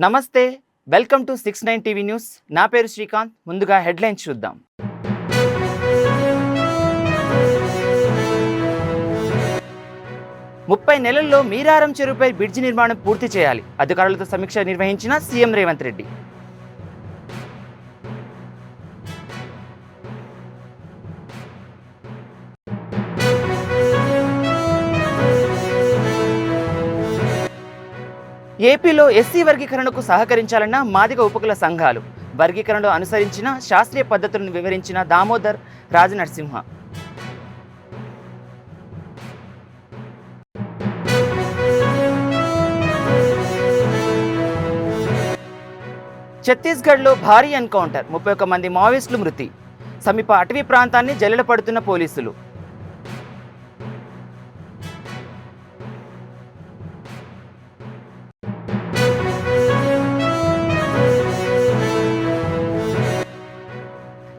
నమస్తే, welcome to 69 TV news. నా పేరు శ్రీకాంత్. ముందుగా హెడ్లైన్స్ చూద్దాం. ముప్పై నెలల్లో మీరారం చెరువుపై బ్రిడ్జి నిర్మాణం పూర్తి చేయాలి. అధికారులతో సమీక్ష నిర్వహించిన సీఎం రేవంత్ రెడ్డి. ఏపీలో ఎస్సీ వర్గీకరణకు సహకరించాలన్న మాదిగ ఉపకుల సంఘాలు. వర్గీకరణలో అనుసరించిన శాస్త్రీయ పద్ధతులను వివరించిన దామోదర్ రాజనరసింహ. ఛత్తీస్గఢ్లో భారీ ఎన్కౌంటర్, 31 మంది మావోయిస్టులు మృతి. సమీప అటవీ ప్రాంతాన్ని జల్లెడపడుతున్న పోలీసులు.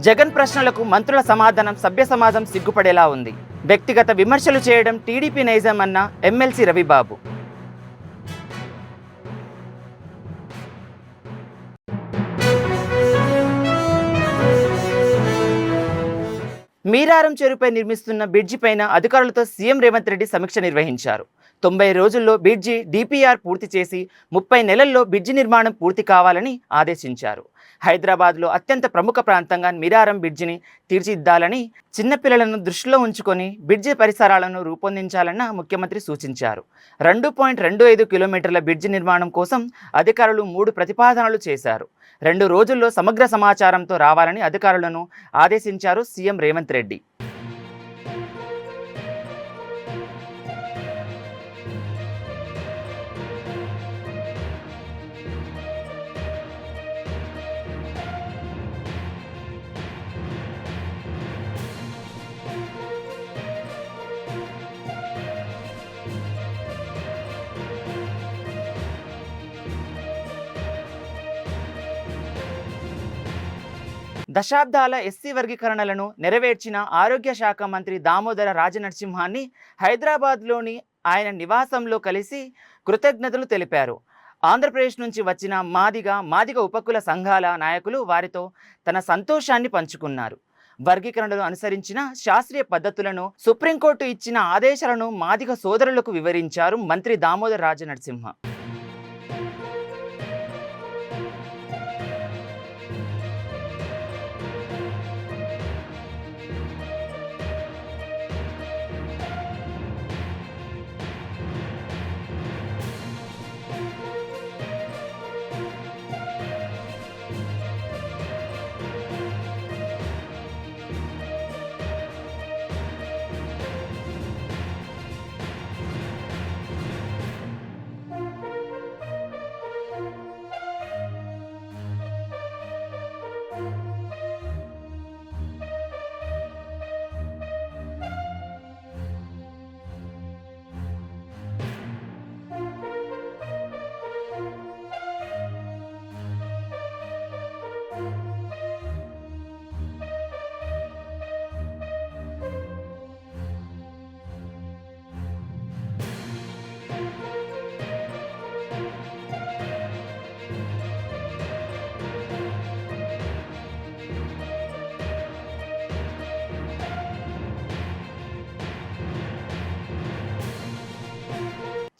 జగన్ ప్రశ్నలకు మంత్రుల సమాధానం సభ్య సమాజం సిగ్గుపడేలా ఉంది. వ్యక్తిగత విమర్శలు చేయడం టీడీపీ నైజం అన్న ఎమ్మెల్సీ రవిబాబు. మీరారం చెరువుపై నిర్మిస్తున్న బ్రిడ్జి పైన అధికారులతో సీఎం రేవంత్ రెడ్డి సమీక్ష నిర్వహించారు. 90 రోజుల్లో బ్రిడ్జి డిపిఆర్ పూర్తి చేసి 30 నెలల్లో బ్రిడ్జి నిర్మాణం పూర్తి కావాలని ఆదేశించారు. హైదరాబాద్లో అత్యంత ప్రముఖ ప్రాంతంగా మీరారం బ్రిడ్జిని తీర్చిదిద్దాలని, చిన్నపిల్లలను దృష్టిలో ఉంచుకొని బ్రిడ్జి పరిసరాలను రూపొందించాలన్న ముఖ్యమంత్రి సూచించారు. 2.25 కిలోమీటర్ల బ్రిడ్జి నిర్మాణం కోసం అధికారులు 3 ప్రతిపాదనలు చేశారు. 2 రోజుల్లో సమగ్ర సమాచారంతో రావాలని అధికారులను ఆదేశించారు సీఎం రేవంత్ రెడ్డి. దశాబ్దాల ఎస్సీ వర్గీకరణలను నెరవేర్చిన ఆరోగ్య శాఖ మంత్రి దామోదర రాజనరసింహాన్ని హైదరాబాద్లోని ఆయన నివాసంలో కలిసి కృతజ్ఞతలు తెలిపారు. ఆంధ్రప్రదేశ్ నుంచి వచ్చిన మాదిగ ఉపకుల సంఘాల నాయకులు వారితో తన సంతోషాన్ని పంచుకున్నారు. వర్గీకరణలు అనుసరించిన శాస్త్రీయ పద్ధతులను, సుప్రీంకోర్టు ఇచ్చిన ఆదేశాలను మాదిగ సోదరులకు వివరించారు మంత్రి దామోదర రాజనరసింహ.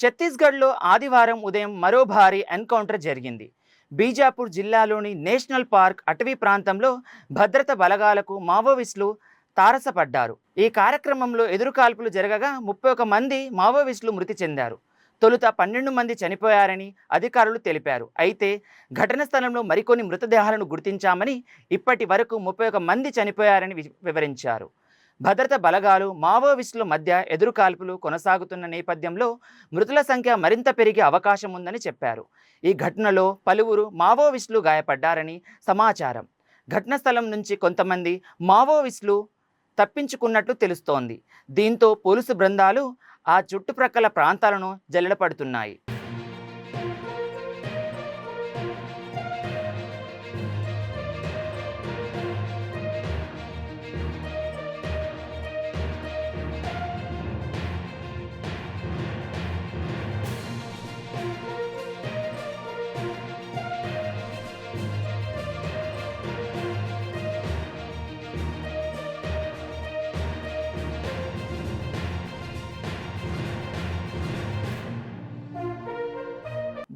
ఛత్తీస్గఢ్లో ఆదివారం ఉదయం మరో భారీ ఎన్కౌంటర్ జరిగింది. బీజాపూర్ జిల్లాలోని నేషనల్ పార్క్ అటవీ ప్రాంతంలో భద్రత బలగాలకు మావోయిస్టులు తారసపడ్డారు. ఈ కార్యక్రమంలో ఎదురుకాల్పులు జరగగా 31 మంది మావోయిస్టులు మృతి చెందారు. తొలుత 12 మంది చనిపోయారని అధికారులు తెలిపారు. అయితే ఘటన స్థలంలో మరికొన్ని మృతదేహాలను గుర్తించామని, ఇప్పటి వరకు 31 మంది చనిపోయారని వివరించారు. భద్రత బలగాలు మావోయిస్టుల మధ్య ఎదురుకాల్పులు కొనసాగుతున్న నేపథ్యంలో మృతుల సంఖ్య మరింత పెరిగే అవకాశం ఉందని చెప్పారు. ఈ ఘటనలో పలువురు మావోయిస్టులు గాయపడ్డారని సమాచారం. ఘటన స్థలం నుంచి కొంతమంది మావోయిస్టులు తప్పించుకున్నట్లు తెలుస్తోంది. దీంతో పోలీసు బృందాలు ఆ చుట్టుప్రక్కల ప్రాంతాలను జల్లెడపడుతున్నాయి.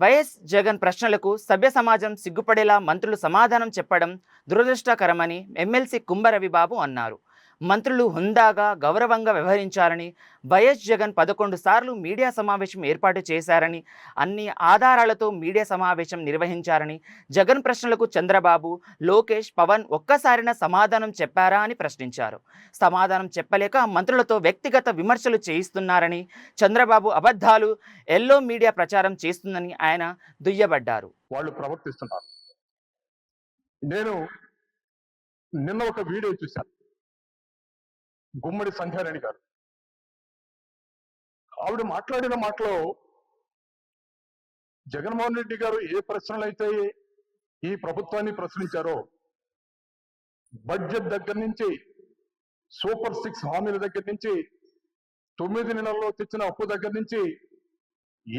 వైఎస్ జగన్ ప్రశ్నలకు సభ్య సమాజం సిగ్గుపడేలా మంత్రులు సమాధానం చెప్పడం దురదృష్టకరమని ఎమ్మెల్సీ కుంభరవిబాబు అన్నారు. మంత్రులు హుందాగా గౌరవంగా వ్యవహరించాలని, వైఎస్ జగన్ 11 సార్లు మీడియా సమావేశం ఏర్పాటు చేశారని, అన్ని ఆధారాలతో మీడియా సమావేశం నిర్వహించారని, జగన్ ప్రశ్నలకు చంద్రబాబు, లోకేష్, పవన్ ఒక్కసారైనా సమాధానం చెప్పారా అని ప్రశ్నించారు. సమాధానం చెప్పలేక మంత్రులతో వ్యక్తిగత విమర్శలు చేయిస్తున్నారని, చంద్రబాబు అబద్ధాలు, ఎల్లో మీడియా ప్రచారం చేస్తుందని ఆయన దుయ్యబడ్డారు. వాళ్ళు ప్రవర్తిస్తున్నారు. నేను నిన్న ఒక వీడియో చూశాను. గుమ్మడి సంధ్యారాణి గారు ఆవిడ మాట్లాడిన మాటలో జగన్మోహన్ రెడ్డి గారు ఏ ప్రశ్నలైతే ఈ ప్రభుత్వాన్ని ప్రశ్నించారో, బడ్జెట్ దగ్గర నుంచి, సూపర్ 6 హామీల దగ్గర నుంచి, 9 నెలల్లో తెచ్చిన అప్పు దగ్గర నుంచి,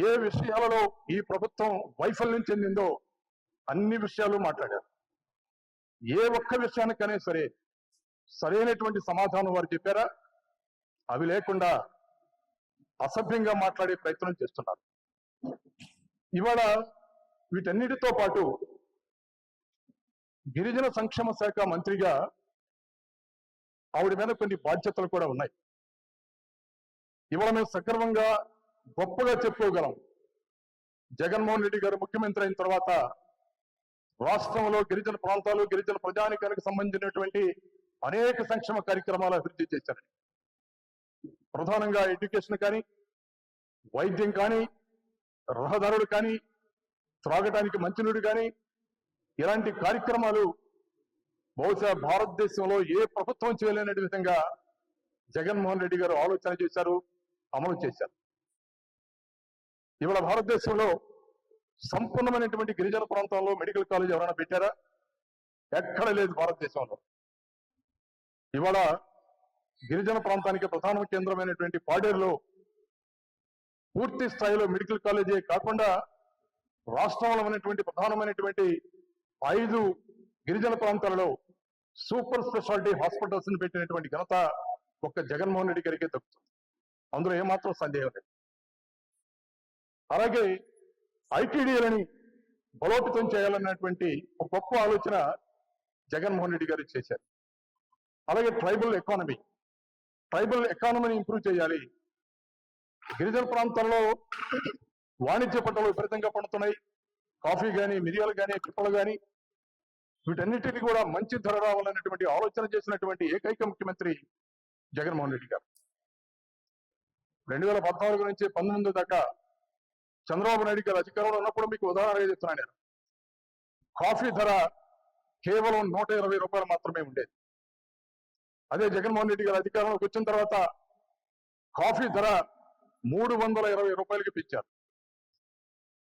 ఏ విషయాలలో ఈ ప్రభుత్వం వైఫల్యం చెందిందో అన్ని విషయాలు మాట్లాడారు. ఏ ఒక్క విషయానికనే సరే సరైనటువంటి సమాధానం వారు చెప్పారా? అవి లేకుండా అసభ్యంగా మాట్లాడే ప్రయత్నం చేస్తున్నారు. ఇవాళ వీటన్నిటితో పాటు గిరిజన సంక్షేమ శాఖ మంత్రిగా ఆవిడ మీద కొన్ని బాధ్యతలు కూడా ఉన్నాయి. ఇవాళ మేము సగర్వంగా గొప్పగా చెప్పుకోగలం. జగన్మోహన్ రెడ్డి గారు ముఖ్యమంత్రి అయిన తర్వాత రాష్ట్రంలో గిరిజన ప్రాంతాలు, గిరిజన ప్రజానికానికి సంబంధించినటువంటి అనేక సంక్షేమ కార్యక్రమాలు అభివృద్ధి చేశారు. ప్రధానంగా ఎడ్యుకేషన్ కానీ, వైద్యం కానీ, రహదారులు కానీ, త్రాగటానికి మంచినీరు కానీ, ఇలాంటి కార్యక్రమాలు బహుశా భారతదేశంలో ఏ ప్రభుత్వం చేయలేని విధంగా జగన్మోహన్ రెడ్డి గారు ఆలోచన చేశారు, అమలు చేశారు. ఇవాళ భారతదేశంలో సంపూర్ణమైనటువంటి గిరిజన ప్రాంతాల్లో మెడికల్ కాలేజ్ ఎవరైనా పెట్టారా? ఎక్కడ లేదు భారతదేశంలో. ఇవాళ గిరిజన ప్రాంతానికి ప్రధాన కేంద్రమైనటువంటి పాడేరులో పూర్తి స్థాయిలో మెడికల్ కాలేజీ కాకుండా రాష్ట్రంలో ఉన్నటువంటి ప్రధానమైనటువంటి 5 గిరిజన ప్రాంతాలలో సూపర్ స్పెషాలిటీ హాస్పిటల్స్ ని పెట్టినటువంటి ఘనత ఒక్క జగన్మోహన్ రెడ్డి గారికి దక్కుతుంది. అందులో ఏమాత్రం సందేహం లేదు. అలాగే ఐటీడీలని బలోపేతం చేయాలన్నటువంటి ఒక గొప్ప ఆలోచన జగన్మోహన్ రెడ్డి గారు చేశారు. అలాగే ట్రైబల్ ఎకానమీని ఇంప్రూవ్ చేయాలి. గిరిజన ప్రాంతాల్లో వాణిజ్య పంటలు విపరీతంగా పండుతున్నాయి. కాఫీ కానీ, మిరియాలు కానీ, పిప్పలు కానీ, వీటన్నిటిని కూడా మంచి ధర రావాలన్నటువంటి ఆలోచన చేసినటువంటి ఏకైక ముఖ్యమంత్రి జగన్మోహన్ రెడ్డి గారు. 2014 నుంచి 19 దాకా చంద్రబాబు నాయుడు గారు అధికారంలో ఉన్నప్పుడు మీకు ఉదాహరణగా చెప్తున్నాను నేను. కాఫీ ధర కేవలం 120 రూపాయలు మాత్రమే ఉండేది. అదే జగన్మోహన్ రెడ్డి గారు అధికారంలోకి వచ్చిన తర్వాత కాఫీ ధర 320 రూపాయలకి పెంచారు.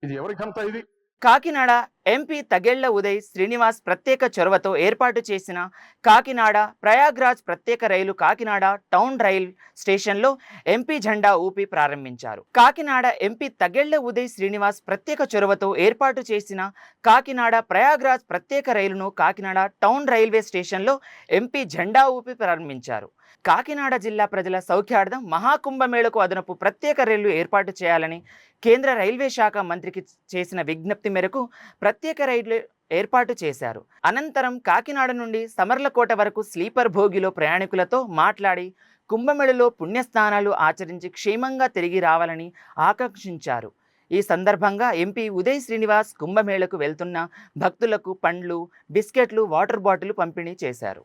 ఇది ఎవరి ఘనత? ఇది కాకినాడ ఎంపీ తగెళ్ల ఉదయ్ శ్రీనివాస్ ప్రత్యేక చొరవతో ఏర్పాటు చేసిన కాకినాడ ప్రయాగ్రాజ్ ప్రత్యేక రైలు కాకినాడ టౌన్ రైల్ స్టేషన్లో ఎంపీ జెండా ఊపి ప్రారంభించారు. కాకినాడ ఎంపీ తగెళ్ల ఉదయ్ శ్రీనివాస్ ప్రత్యేక చొరవతో ఏర్పాటు చేసిన కాకినాడ ప్రయాగ్రాజ్ ప్రత్యేక రైలును కాకినాడ టౌన్ రైల్వే స్టేషన్లో ఎంపీ జెండా ఊపి ప్రారంభించారు. కాకినాడ జిల్లా ప్రజల సౌఖ్యార్థం మహాకుంభమేళకు అదనపు ప్రత్యేక రైళ్లు ఏర్పాటు చేయాలని కేంద్ర రైల్వే శాఖ మంత్రికి చేసిన విజ్ఞప్తి మేరకు ప్రత్యేక రైళ్లు ఏర్పాటు చేశారు. అనంతరం కాకినాడ నుండి సమర్లకోట వరకు స్లీపర్ భోగిలో ప్రయాణికులతో మాట్లాడి కుంభమేళలో పుణ్యస్నానాలు ఆచరించి క్షేమంగా తిరిగి రావాలని ఆకాంక్షించారు. ఈ సందర్భంగా ఎంపీ ఉదయ్ శ్రీనివాస్ కుంభమేళకు వెళ్తున్న భక్తులకు పండ్లు, బిస్కెట్లు, వాటర్ బాటిల్ పంపిణీ చేశారు.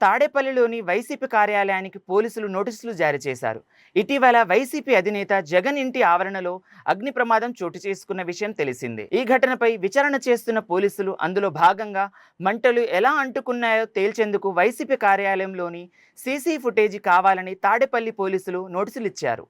తాడేపల్లిలోని వైసీపీ కార్యాలయానికి పోలీసులు నోటీసులు జారీ చేశారు. ఇటీవల వైసీపీ అధినేత జగన్ ఇంటి ఆవరణలో అగ్ని ప్రమాదం చోటు చేసుకున్న విషయం తెలిసిందే. ఈ ఘటనపై విచారణ చేస్తున్న పోలీసులు అందులో భాగంగా మంటలు ఎలా అంటుకున్నాయో తేల్చేందుకు వైసీపీ కార్యాలయంలోని సీసీ ఫుటేజీ కావాలని తాడేపల్లి పోలీసులు నోటీసులు ఇచ్చారు.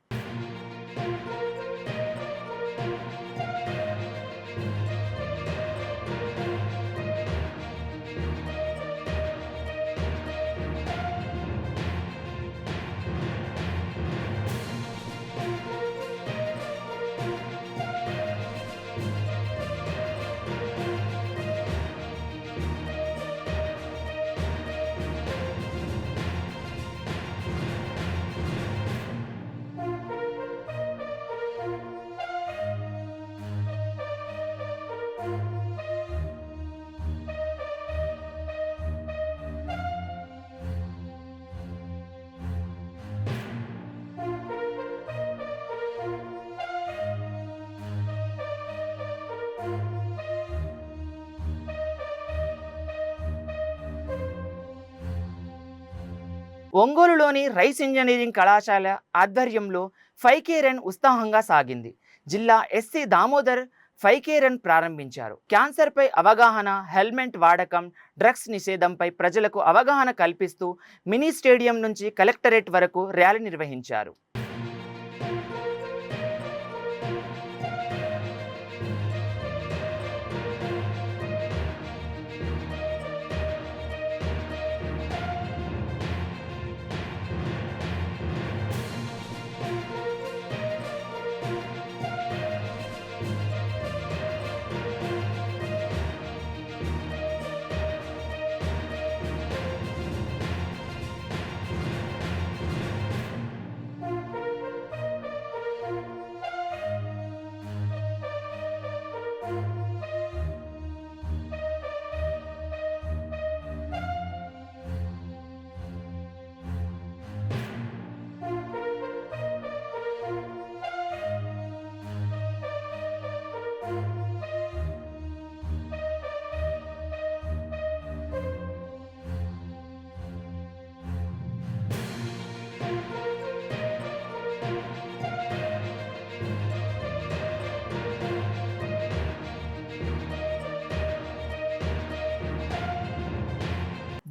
ఒంగోలులోని రైస్ ఇంజనీరింగ్ కళాశాల ఆధ్వర్యంలో 5K రన్ ఉత్సాహంగా సాగింది. జిల్లా ఎస్సీ దామోదర్ 5K రన్ ప్రారంభించారు. క్యాన్సర్పై అవగాహన, హెల్మెట్ వాడకం, డ్రగ్స్ నిషేధంపై ప్రజలకు అవగాహన కల్పిస్తూ మినీ స్టేడియం నుంచి కలెక్టరేట్ వరకు ర్యాలీ నిర్వహించారు.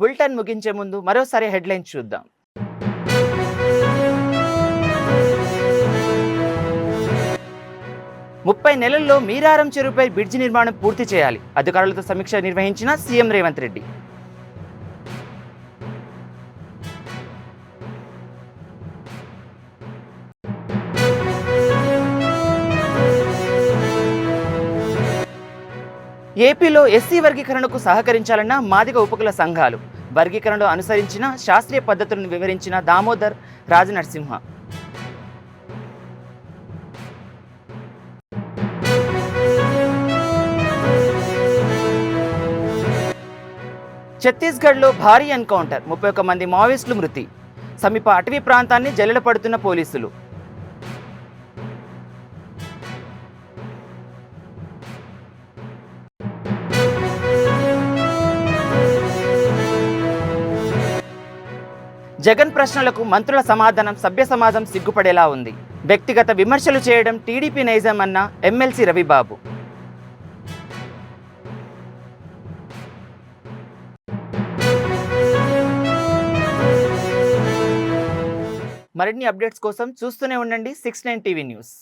బులెటిన్ ముగించే ముందు మరోసారి హెడ్లైన్ చూద్దాం. ముప్పై నెలల్లో మీరారం చెరువుపై బ్రిడ్జి నిర్మాణం పూర్తి చేయాలి. అధికారులతో సమీక్ష నిర్వహించిన సీఎం రేవంత్ రెడ్డి. ఏపీలో ఎస్సీ వర్గీకరణకు సహకరించాలన్న మాదిగ ఉపకుల సంఘాలు. వర్గీకరణలో అనుసరించిన శాస్త్రీయ పద్ధతులను వివరించిన దామోదర్ రాజనరసింహ. ఛత్తీస్గఢ్లో భారీ ఎన్కౌంటర్, 31 మంది మావోయిస్టులు మృతి. సమీప అటవీ ప్రాంతాన్ని జల్లెడపడుతున్న పోలీసులు. జగన్ ప్రశ్నలకు మంత్రుల సమాధానం సభ్య సమాజం సిగ్గుపడేలా ఉంది. వ్యక్తిగత విమర్శలు చేయడం టీడీపీ నైజం అన్న ఎమ్మెల్సీ రవిబాబు. మరిన్ని అప్డేట్స్ కోసం చూస్తూనే ఉండండి 69 టీవీ న్యూస్.